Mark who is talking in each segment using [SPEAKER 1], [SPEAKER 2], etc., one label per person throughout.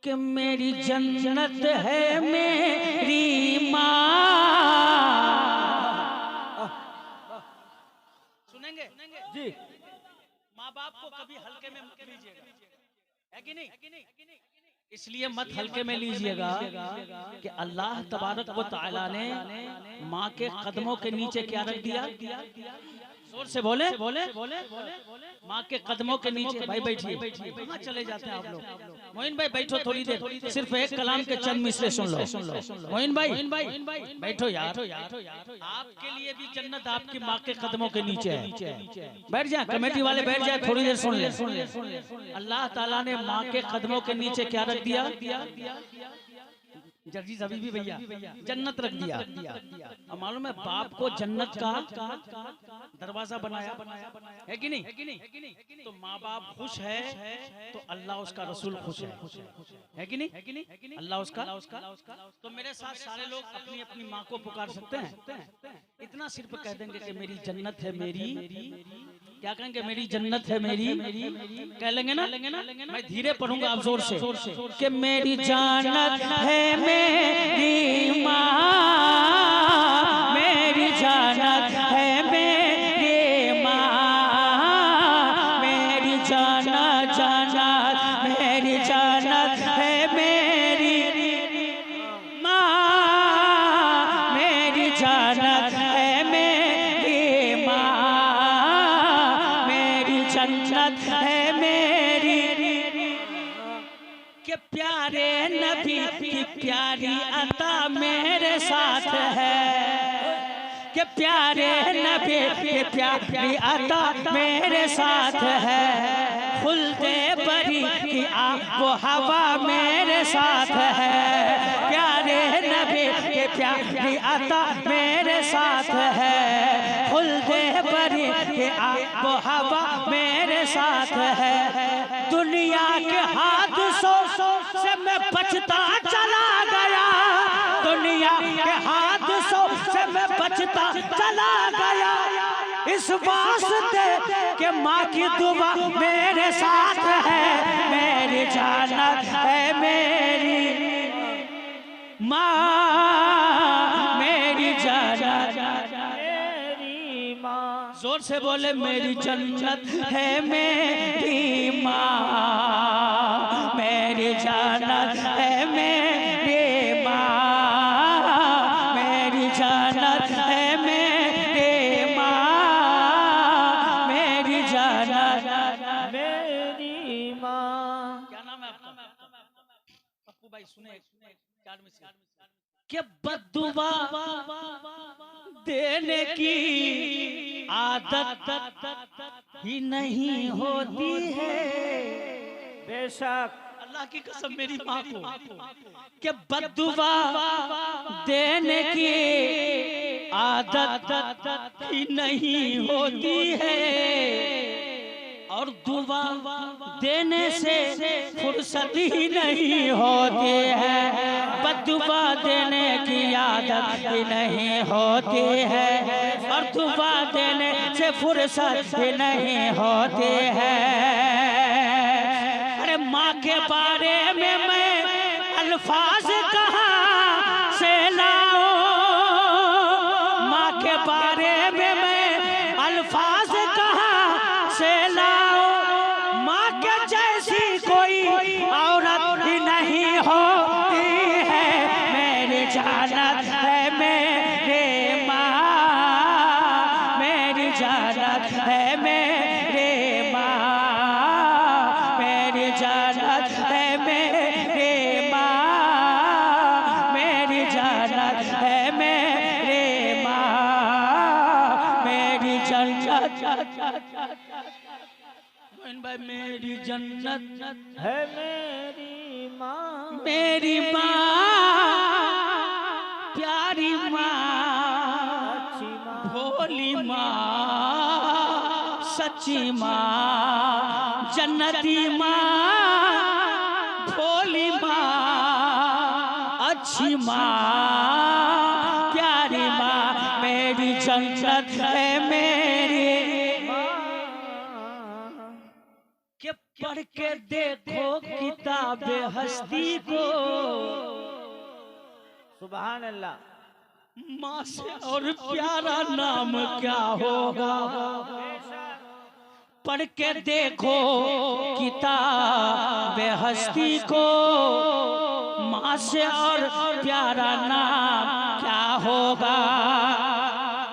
[SPEAKER 1] कि मेरी जन्नत है मेरी माँ। सुनेंगे जी। माँ बाप को कभी हल्के में मत लीजिएगा, है कि नहीं? इसलिए मत हल्के में लीजिएगा कि अल्लाह तबारक व तआला ने माँ के कदमों के नीचे क्या रख दिया? जोर से बोले माँ के कदमों के नीचे। भाई बैठिए, कहाँ चले जाते हैं आप लोग? मोइन भाई बैठो थोड़ी देर, सिर्फ एक कलाम के चंद मिसरे सुन लो। मोइन भाई बैठो यार, आपके लिए भी जन्नत आपकी माँ के कदमों के नीचे है। बैठ जाए, कमेटी वाले बैठ जाए, थोड़ी देर सुन ले। अल्लाह ताला ने माँ के कदमों के नीचे क्या रख दिया? जर्जी अभी भी भैया जन्नत रख दिया। अब मालूम है बाप को जन्नत का दरवाजा बनाया है कि नहीं? तो माँ बाप खुश है तो अल्लाह उसका रसूल खुश है कि नहीं? अल्लाह उसका। तो मेरे साथ सारे लोग अपनी अपनी माँ को पुकार सकते हैं। इतना सिर्फ कह देंगे कि मेरी जन्नत है मेरी। क्या कहेंगे? मेरी जन्नत है मेरी। कह लेंगे ना? मैं धीरे पढ़ूंगा, आप जोर से कि मेरी जन्नत है मेरी माँ, मेरी जन्नत है मेरी माँ, मेरी जन्नत मेरी जन्नत है मेरी माँ, मेरी जन्नत है मेरी माँ, मेरी जन्नत है मेरी। के प्यारे नबी की प्यारी अता मेरे साथ है, के प्यारे नबी की प्यारी अता मेरे साथ है, खुलते बरी की वो हवा मेरे साथ है, प्यारे नबी की प्यारी अता मेरे साथ है, खुलते बरी की वो हवा मेरे साथ है। दुनिया के हादसों से मैं बचता चला गया, दुनिया के हादसों से मैं बचता चला गया, इस वास्ते के माँ की दुआ मेरे साथ है, मेरी जन्नत है मेरी माँ, मेरी जन्नत मेरी माँ। जोर से बोले मेरी जन्नत है मेरी माँ, मेरी जन्नत है मेरी माँ, मेरी जन्नत है मेरी माँ, मेरी जन्नत मेरी माँ। क्या नाम है आपका? पप्पू भाई सुने कि बद्दुआ देने की आदत ही नहीं होती है। बेशक अल्लाह की कसम मेरी माँ को कि बद्दुआ देने की आदत ही नहीं होती है, और दुआ देने से फुर्सत ही नहीं होती है, बद्दुआ देने की आदत ही नहीं होती है, और दुआ देने से फुर्सत ही नहीं होती है। अरे माँ के बारे में मैं अल्फाज कहाँ से लाऊं, माँ के बारे में मैं अल्फाज कहाँ से लाऊं, माँ के जैसी कोई औरत ही नहीं होती है, मेरी जन्नत है मेरी माँ, मेरी जन्नत है मेरी माँ, मेरी जन्नत है मेरी माँ, मेरी जन्नत है मेरी माँ, मेरी जन्नत। मेरी जन्नत है मेरी माँ, मेरी माँ, प्यारी माँ, भोली माँ, सच्ची माँ, जन्नती माँ, भोली माँ, अच्छी माँ, प्यारी माँ, मेरी जन्नत है मेरी माँ। के पढ़ के देखो किताब देता बेहस्ती को,
[SPEAKER 2] सुभान अल्लाह।
[SPEAKER 1] माँ से और प्यारा नाम क्या होगा, पढ़ के देखो किताब हस्ती को, माँ से और प्यारा नाम क्या होगा।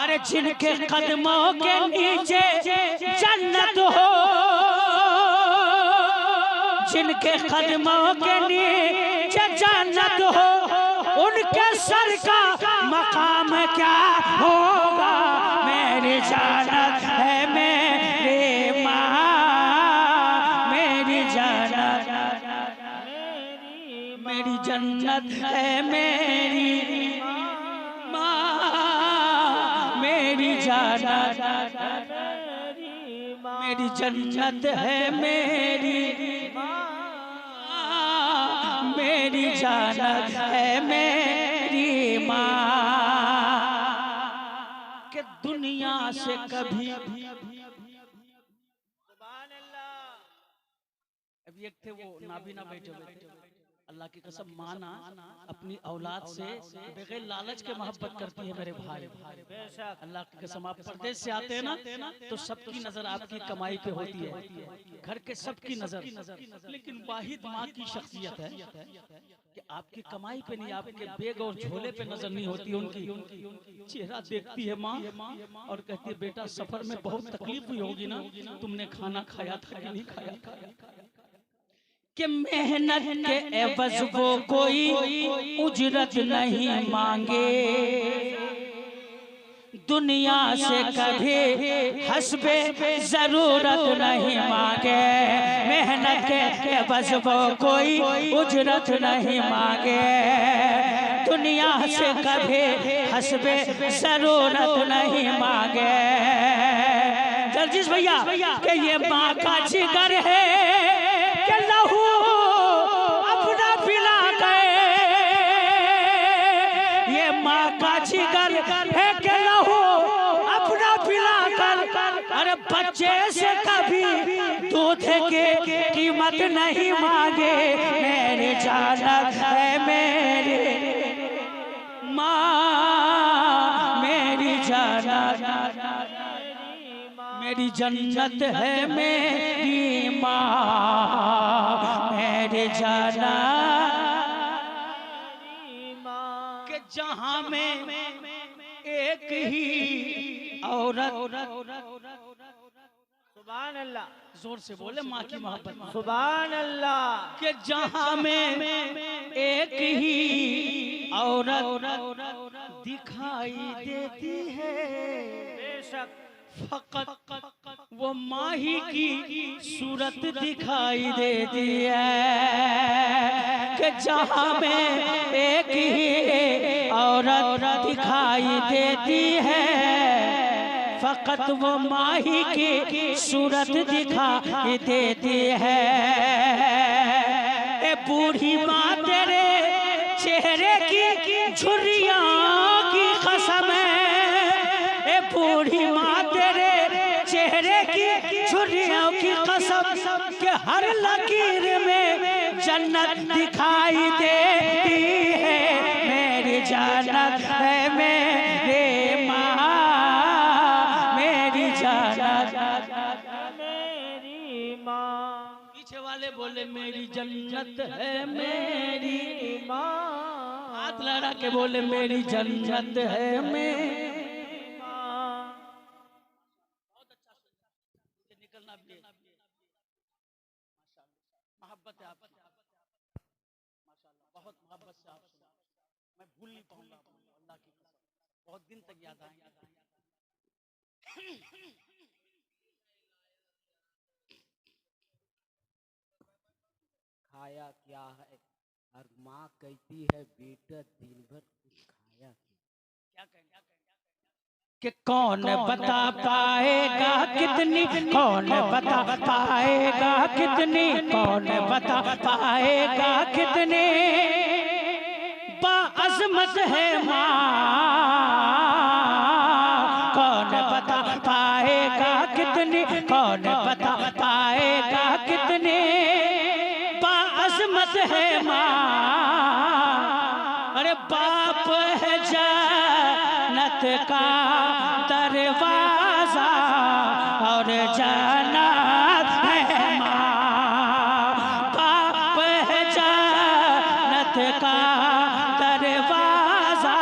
[SPEAKER 1] अरे जिनके कदमों के नीचे जन्नत हो, जिनके कदमों के नीचे जन्नत हो, उनके सर का मकाम क्या होगा। मेरी जन्नत है मेरी माँ, मेरी जन्नत, मेरी जन्नत है मेरी माँ, मेरी जन्नत, मेरी जन्नत है मेरी माँ, मेरी जन्नत है मेरी माँ। कि दुनिया से कभी, अभी एक थे वो नाबीना बैठे हुए थे, अल्लाह की कसम माना अपनी औलाद से बगैर लालच के मोहब्बत करती है मेरे भाई। अल्लाह की कसम आप परदेश से आते हैं ना तो सबकी नजर आपकी कमाई पे होती है, घर के सबकी नजर, लेकिन वाहिद माँ की शख्सियत है कि आपकी कमाई पे नहीं, आपके बैग और झोले पे नजर नहीं होती, उनकी चेहरा देखती है माँ और कहती है बेटा सफर में बहुत तकलीफ हुई होगी ना, तुमने खाना खाया था कि नहीं खाया था। कि मेहनत के एवज वो कोई उजरत नहीं मांगे, दुनिया से कभी हस्बे जरूरत नहीं मांगे। मेहनत के एवज वो कोई उजरत नहीं मांगे, दुनिया से कभी हस्बे जरूरत नहीं मांगे। जर्जिस भैया कि ये माँ का जिगर है कि लहू अपना पिला गए, ये माँ का जिगर है कि लहू अपना पिला कर, अरे बच्चे से कभी दूध की कीमत नहीं मांगे। मेरी जन्नत है मेरी माँ, मेरी जन्नत, मेरी जन्नत है मेरी माँ, मेरी जन्नत के जहाँ में एक ही औरत,
[SPEAKER 2] सुभान अल्लाह,
[SPEAKER 1] जोर से बोले माँ की मोहब्बत,
[SPEAKER 2] सुभान अल्लाह।
[SPEAKER 1] के जहाँ में एक ही औरत दिखाई देती है,
[SPEAKER 2] बेशक
[SPEAKER 1] फकत वो माही की सूरत दिखाई देती है। कि जहाँ में एक ही औरत दिखाई देती है, फकत वो माही की सूरत दिखाई देती है। ए बूढ़ी माँ तेरे चेहरे की झुर्रियाँ की कसम है, ए बूढ़ी माँ तेरे चेहरे की झुर्रियों की कसम के हर लकीर में जन्नत दिखाई देती है। मेरी जन्नत है मेरी माँ, मेरी जन्नत
[SPEAKER 2] मेरी माँ।
[SPEAKER 1] पीछे वाले बोले मेरी जन्नत है मेरी
[SPEAKER 2] माँ,
[SPEAKER 1] हाथ लड़ा के बोले मेरी जन्नत है मेरी। निकलना भी मोहब्बत है आपसे, माशाल्लाह बहुत मोहब्बत से आप सुना, मैं भूल नहीं पाऊंगा अल्लाह की कसम, बहुत दिन तक याद आएंगे।
[SPEAKER 2] खाया क्या है, और माँ कहती है बेटा दिन भर कुछ खाया
[SPEAKER 1] क्या कहेंगे कि कौन बता पाएगा कितनी, कौन बता पाएगा कितनी, कौन बता पाएगा कितनी बाअज़मत है माँ, कौन बता पाएगा कितनी, कौन बता पाएगा कितनी बाअज़मत किस्मत है माँ, अरे बाप है जन्नत का दरवाजा और जन्नत है माँ, बाप है जन्नत का दरवाजा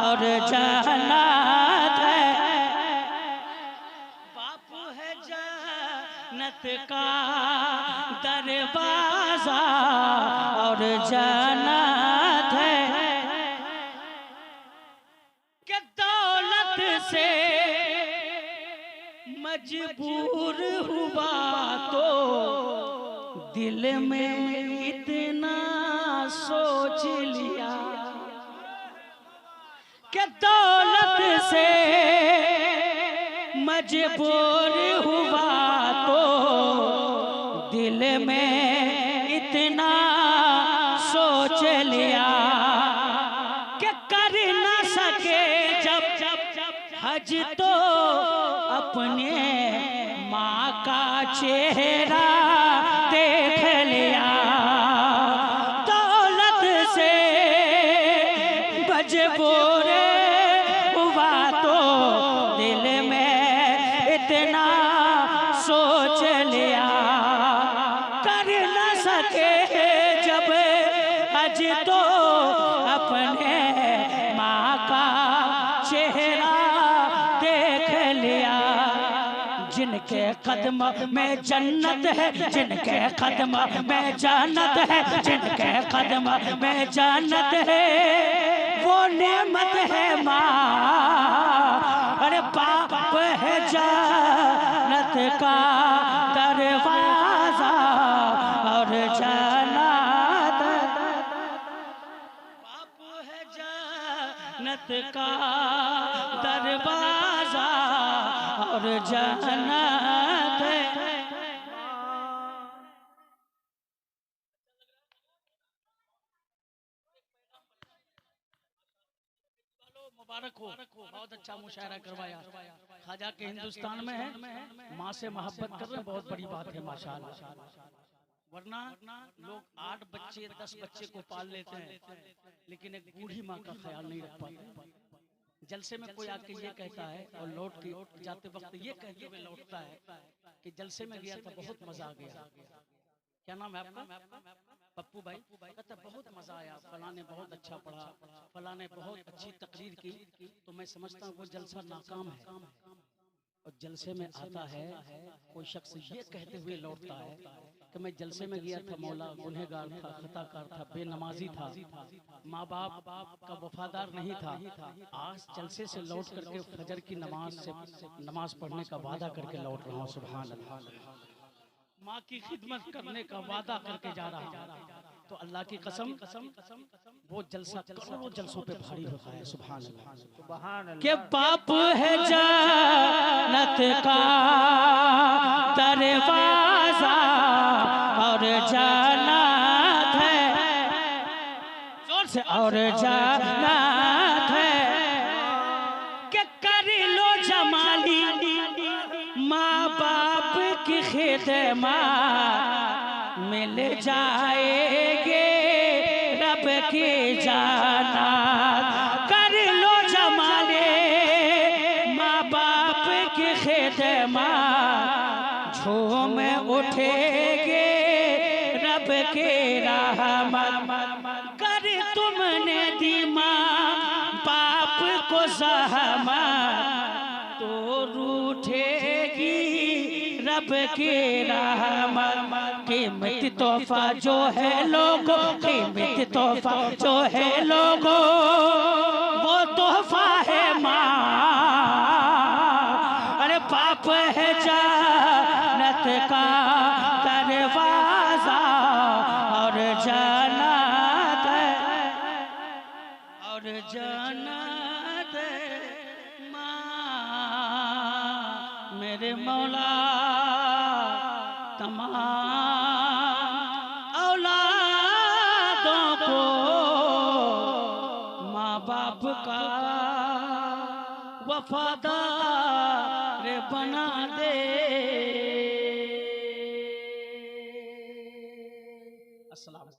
[SPEAKER 1] और जन्नत है, बाप है जन्नत का दरवाजा और जन्नत है कि दौलत से मजबूर हुआ तो दिल में इतना सोच लिया कि दौलत से मजबूर हुआ तो दिल में इतना सोच लिया कि कर न सके जब हज तो अपने माँ का चेहरा देख लिया, दौलत से मजबूर हुआ तो दिल में इतना सोच लिया, कर न सके जब हज तो अपने माँ का चेहरा देख लिया, जिनके कदम में जन्नत है, जिनके कदम में जन्नत है, जिनके कदम में जन्नत है वो नेमत है माँ, अरे बाप है जन्नत का दरवाजा और जन्नत, बाप है जन्नत का दरवाजा और जन्नत है। मुबारक हो, बहुत अच्छा मुशायरा करवाया। ख्वाजा के हिंदुस्तान में है, माँ से मोहब्बत कर रहे हैं, बहुत बड़ी बात है माशाअल्लाह, वरना लोग 8 बच्चे 10 बच्चे को पाल लेते हैं लेकिन एक बूढ़ी माँ का ख्याल नहीं रख पाते। जलसे में कोई आके ये कहता है और लौट के जाते वक्त ये कहते हुए लौटता है कि जलसे में गया था बहुत मजा आ गया। क्या नाम है आपका? पप्पू भाई। कहता बहुत मजा आया, फला ने बहुत अच्छा पढ़ा, फला ने बहुत अच्छी तकरीर की, तो मैं समझता हूँ वो जलसा नाकाम है। और जलसे में आता है कोई शख्स ये कहते हुए लौटता है कि मैं जलसे में गया था, मौला गुनहगार था, खताकार था, बेनमाजी था, माँ बाप का वफादार नहीं था, आज जलसे से लौट करके फजर की नमाज पढ़ने का वादा करके लौट रहा हूँ। सुभान अल्लाह, माँ की खिदमत करने का वादा करके जा रहा हूँ। तो अल्लाह की कसम वो जलसा करोड़ों जलसों पे भारी होता है। सुभान अल्लाह, सुभान अल्लाह। के बाप है जन्नत का दरवाजा और जन्नत है, जोर से, और जन्नत है कि कर लो जमाली माँ बाप की खिदमत मिल जाएगे रब की जान्नत, कर लो जमाले माँ बाप की खिदमत झूम उठेगे रब की रहमत, कर तुमने दी माँ बाप को ज़हमत तो रूठेगी रब की रहमत। कीमती तोहफा जो है लोगों, कीमती तोहफा जो है लोगों, वो तोहफा है माँ, अरे बाप है जन्नत का दरवाजा और जन्नत है, और जन्नत माँ मेरे मौला तमाम औलादों को माँ बाप का वफादार बना